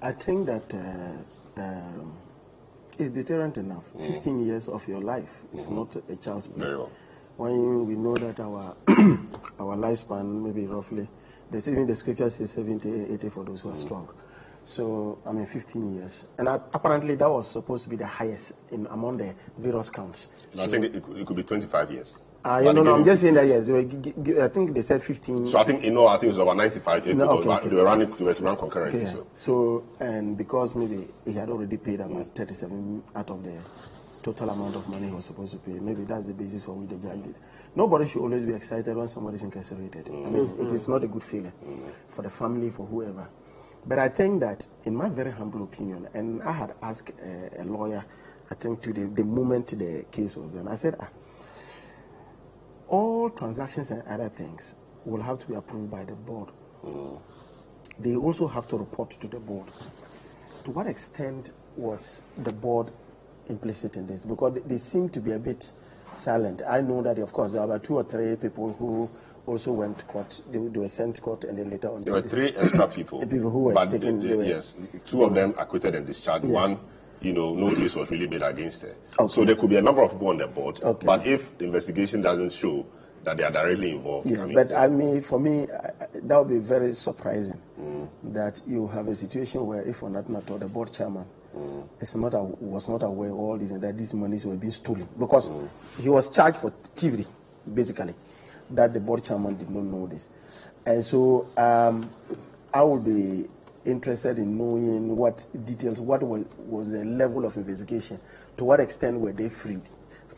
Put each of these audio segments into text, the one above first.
I think that it's deterrent enough. 15 years of your life is not a chance play. Very well. When we know that our our lifespan, maybe roughly, even the scripture says 70, 80 for those who are strong. So, 15 years. And apparently that was supposed to be the highest among the various counts. No, I think it could be 25 years. No, I'm just saying that, yes. I think they said 15. So I think it was about 95 years because okay. They were to run concurrently. Okay. So, and because maybe he had already paid about 37 out of the total amount of money he was supposed to pay, maybe that's the basis for which the judge did. Nobody should always be excited when somebody is incarcerated. It is not a good feeling for the family, for whoever. But I think that, in my very humble opinion, and I had asked a lawyer, I think to the moment the case was done, I said, all transactions and other things will have to be approved by the board. They also have to report to the board. To what extent was the board implicit in this? Because they seem to be a bit silent. I know that, of course, there were about 2 or 3 people who also went to court. They were sent to court, and then later on... There were 3 extra people. The people who were taken... Yes, 2 of them acquitted and discharged. Yes. One, no case was really made against her. Okay. So there could be a number of people on the board. Okay. But if the investigation doesn't show that they are directly involved... Yes, for me, that would be very surprising that you have a situation where, if or not matter, the board chairman was not aware of all this and that these monies were being stolen. Because he was charged for thievery, basically, that the board chairman did not know this. And so I would be interested in knowing what details, what was the level of investigation, to what extent were they freed,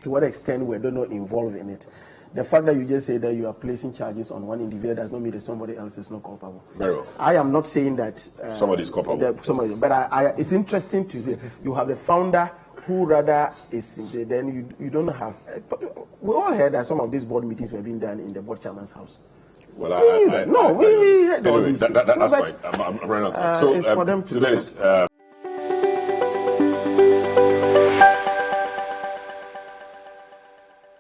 to what extent were they not involved in it. The fact that you just say that you are placing charges on one individual does not mean that somebody else is not culpable. Very well. I am not saying that somebody is culpable. But it's interesting to say you have the founder who rather is, then you don't have. We all heard that some of these board meetings were being done in the board chairman's house. Well, we heard all these things. That's fine. I'm running out of time. So it's for them to.